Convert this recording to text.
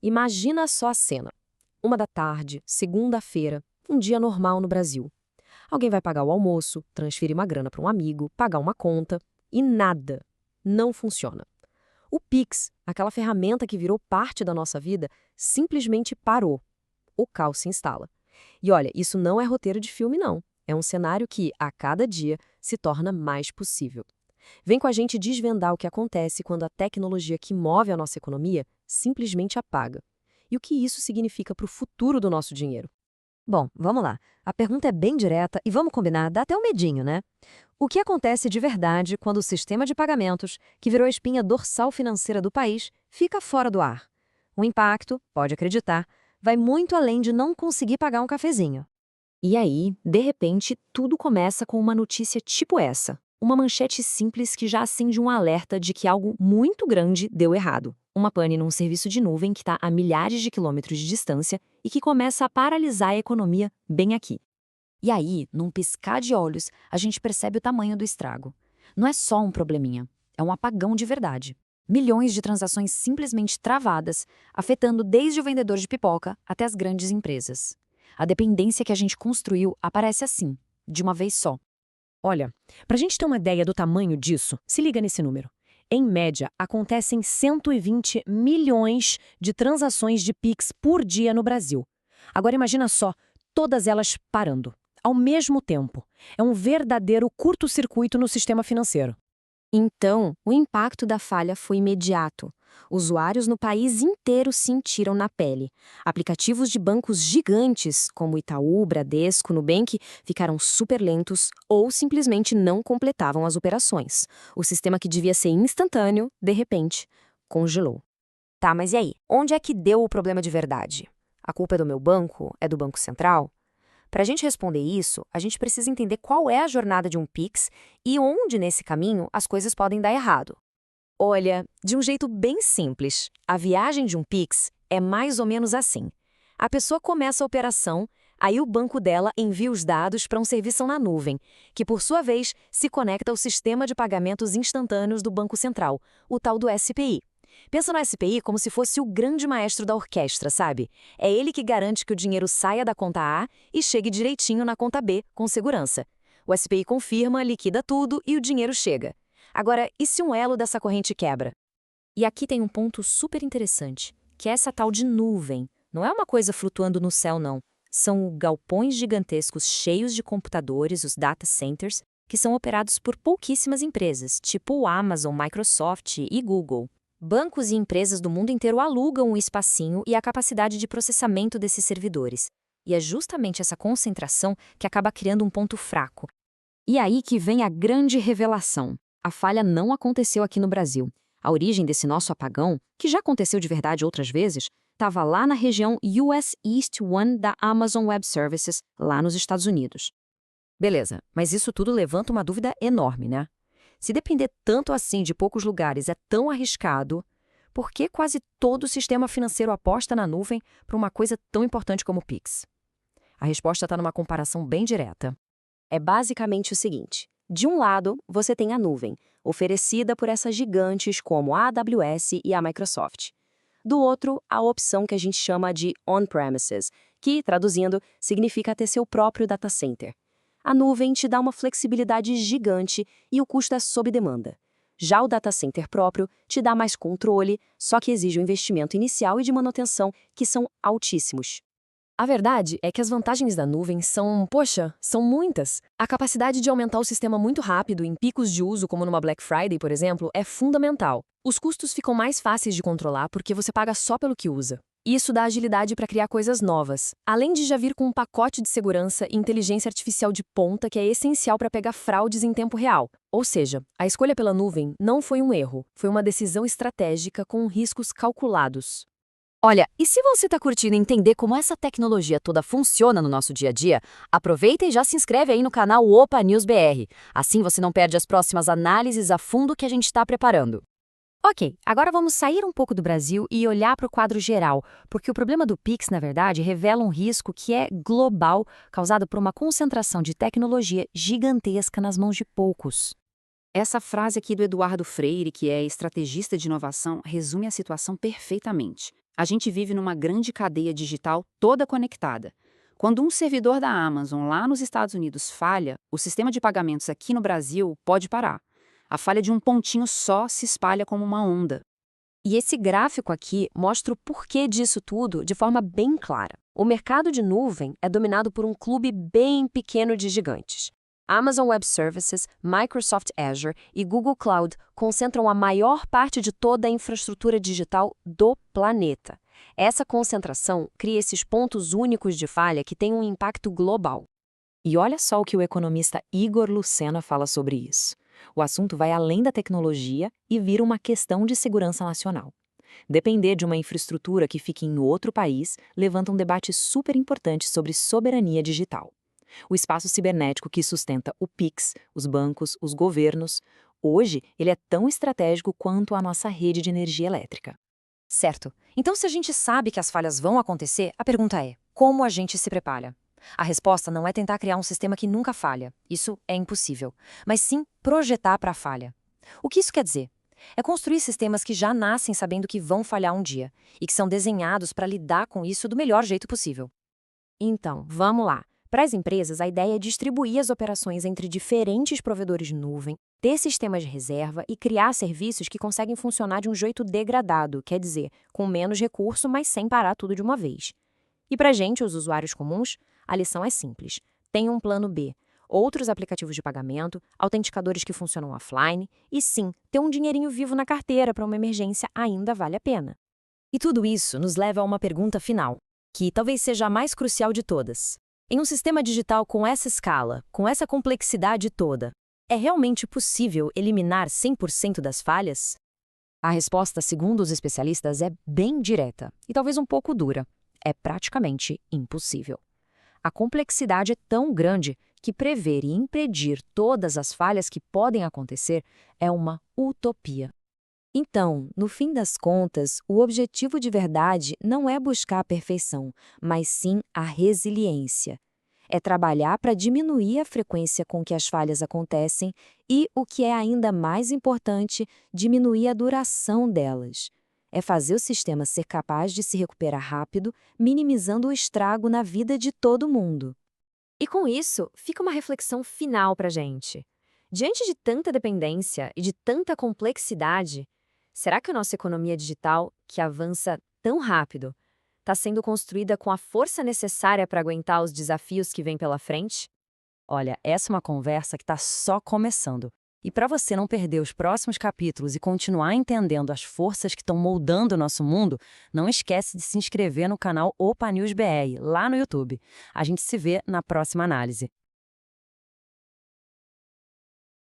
Imagina só a cena. 1 da tarde, segunda-feira, um dia normal no Brasil. Alguém vai pagar o almoço, transferir uma grana para um amigo, pagar uma conta e nada. Não funciona. O Pix, aquela ferramenta que virou parte da nossa vida, simplesmente parou. O caos se instala. E olha, isso não é roteiro de filme, não. É um cenário que, a cada dia, se torna mais possível. Vem com a gente desvendar o que acontece quando a tecnologia que move a nossa economia simplesmente apaga. E o que isso significa para o futuro do nosso dinheiro. Bom, vamos lá. A pergunta é bem direta e vamos combinar, dá até um medinho, né? O que acontece de verdade quando o sistema de pagamentos, que virou a espinha dorsal financeira do país, fica fora do ar? O impacto, pode acreditar, vai muito além de não conseguir pagar um cafezinho. E aí, de repente, tudo começa com uma notícia tipo essa. Uma manchete simples que já acende um alerta de que algo muito grande deu errado. Uma pane num serviço de nuvem que está a milhares de quilômetros de distância e que começa a paralisar a economia bem aqui. E aí, num piscar de olhos, a gente percebe o tamanho do estrago. Não é só um probleminha, é um apagão de verdade. Milhões de transações simplesmente travadas, afetando desde o vendedor de pipoca até as grandes empresas. A dependência que a gente construiu aparece assim, de uma vez só. Olha, para a gente ter uma ideia do tamanho disso, se liga nesse número. Em média, acontecem 120 milhões de transações de Pix por dia no Brasil. Agora imagina só, todas elas parando, ao mesmo tempo. É um verdadeiro curto-circuito no sistema financeiro. Então, o impacto da falha foi imediato. Usuários no país inteiro sentiram na pele. Aplicativos de bancos gigantes, como Itaú, Bradesco, Nubank, ficaram super lentos ou simplesmente não completavam as operações. O sistema que devia ser instantâneo, de repente, congelou. Tá, mas e aí? Onde é que deu o problema de verdade? A culpa é do meu banco? É do Banco Central? Para a gente responder isso, a gente precisa entender qual é a jornada de um Pix e onde, nesse caminho, as coisas podem dar errado. Olha, de um jeito bem simples, a viagem de um Pix é mais ou menos assim. A pessoa começa a operação, aí o banco dela envia os dados para um serviço na nuvem, que por sua vez se conecta ao sistema de pagamentos instantâneos do Banco Central, o tal do SPI. Pensa no SPI como se fosse o grande maestro da orquestra, sabe? É ele que garante que o dinheiro saia da conta A e chegue direitinho na conta B, com segurança. O SPI confirma, liquida tudo e o dinheiro chega. Agora, e se um elo dessa corrente quebra? E aqui tem um ponto super interessante, que é essa tal de nuvem. Não é uma coisa flutuando no céu, não. São galpões gigantescos cheios de computadores, os data centers, que são operados por pouquíssimas empresas, tipo Amazon, Microsoft e Google. Bancos e empresas do mundo inteiro alugam o espacinho e a capacidade de processamento desses servidores. E é justamente essa concentração que acaba criando um ponto fraco. E aí que vem a grande revelação. A falha não aconteceu aqui no Brasil. A origem desse nosso apagão, que já aconteceu de verdade outras vezes, estava lá na região US East 1 da Amazon Web Services, lá nos Estados Unidos. Beleza, mas isso tudo levanta uma dúvida enorme, né? Se depender tanto assim de poucos lugares é tão arriscado, por que quase todo o sistema financeiro aposta na nuvem para uma coisa tão importante como o Pix? A resposta está numa comparação bem direta. É basicamente o seguinte: de um lado, você tem a nuvem, oferecida por essas gigantes como a AWS e a Microsoft. Do outro, a opção que a gente chama de on-premises, que, traduzindo, significa ter seu próprio data center. A nuvem te dá uma flexibilidade gigante e o custo é sob demanda. Já o data center próprio te dá mais controle, só que exige um investimento inicial e de manutenção que são altíssimos. A verdade é que as vantagens da nuvem são muitas. A capacidade de aumentar o sistema muito rápido em picos de uso, como numa Black Friday, por exemplo, é fundamental. Os custos ficam mais fáceis de controlar porque você paga só pelo que usa. Isso dá agilidade para criar coisas novas, além de já vir com um pacote de segurança e inteligência artificial de ponta que é essencial para pegar fraudes em tempo real. Ou seja, a escolha pela nuvem não foi um erro, foi uma decisão estratégica com riscos calculados. Olha, e se você está curtindo entender como essa tecnologia toda funciona no nosso dia a dia, aproveita e já se inscreve aí no canal Opa News BR. Assim você não perde as próximas análises a fundo que a gente está preparando. Ok, agora vamos sair um pouco do Brasil e olhar para o quadro geral, porque o problema do Pix, na verdade, revela um risco que é global, causado por uma concentração de tecnologia gigantesca nas mãos de poucos. Essa frase aqui do Eduardo Freire, que é estrategista de inovação, resume a situação perfeitamente. A gente vive numa grande cadeia digital toda conectada. Quando um servidor da Amazon lá nos Estados Unidos falha, o sistema de pagamentos aqui no Brasil pode parar. A falha de um pontinho só se espalha como uma onda. E esse gráfico aqui mostra o porquê disso tudo de forma bem clara. O mercado de nuvem é dominado por um clube bem pequeno de gigantes. Amazon Web Services, Microsoft Azure e Google Cloud concentram a maior parte de toda a infraestrutura digital do planeta. Essa concentração cria esses pontos únicos de falha que têm um impacto global. E olha só o que o economista Igor Lucena fala sobre isso. O assunto vai além da tecnologia e vira uma questão de segurança nacional. Depender de uma infraestrutura que fique em outro país levanta um debate super importante sobre soberania digital. O espaço cibernético que sustenta o Pix, os bancos, os governos, hoje ele é tão estratégico quanto a nossa rede de energia elétrica. Certo. Então, se a gente sabe que as falhas vão acontecer, a pergunta é: como a gente se prepara? A resposta não é tentar criar um sistema que nunca falha. Isso é impossível. Mas sim projetar para a falha. O que isso quer dizer? É construir sistemas que já nascem sabendo que vão falhar um dia e que são desenhados para lidar com isso do melhor jeito possível. Então, vamos lá. Para as empresas, a ideia é distribuir as operações entre diferentes provedores de nuvem, ter sistemas de reserva e criar serviços que conseguem funcionar de um jeito degradado, quer dizer, com menos recurso, mas sem parar tudo de uma vez. E para a gente, os usuários comuns, a lição é simples. Tenha um plano B, outros aplicativos de pagamento, autenticadores que funcionam offline e, sim, ter um dinheirinho vivo na carteira para uma emergência ainda vale a pena. E tudo isso nos leva a uma pergunta final, que talvez seja a mais crucial de todas. Em um sistema digital com essa escala, com essa complexidade toda, é realmente possível eliminar 100% das falhas? A resposta, segundo os especialistas, é bem direta e talvez um pouco dura. É praticamente impossível. A complexidade é tão grande que prever e impedir todas as falhas que podem acontecer é uma utopia. Então, no fim das contas, o objetivo de verdade não é buscar a perfeição, mas sim a resiliência. É trabalhar para diminuir a frequência com que as falhas acontecem e, o que é ainda mais importante, diminuir a duração delas. É fazer o sistema ser capaz de se recuperar rápido, minimizando o estrago na vida de todo mundo. E com isso, fica uma reflexão final para a gente. Diante de tanta dependência e de tanta complexidade, será que a nossa economia digital, que avança tão rápido, está sendo construída com a força necessária para aguentar os desafios que vêm pela frente? Olha, essa é uma conversa que está só começando. E para você não perder os próximos capítulos e continuar entendendo as forças que estão moldando o nosso mundo, não esquece de se inscrever no canal Opa News BR, lá no YouTube. A gente se vê na próxima análise.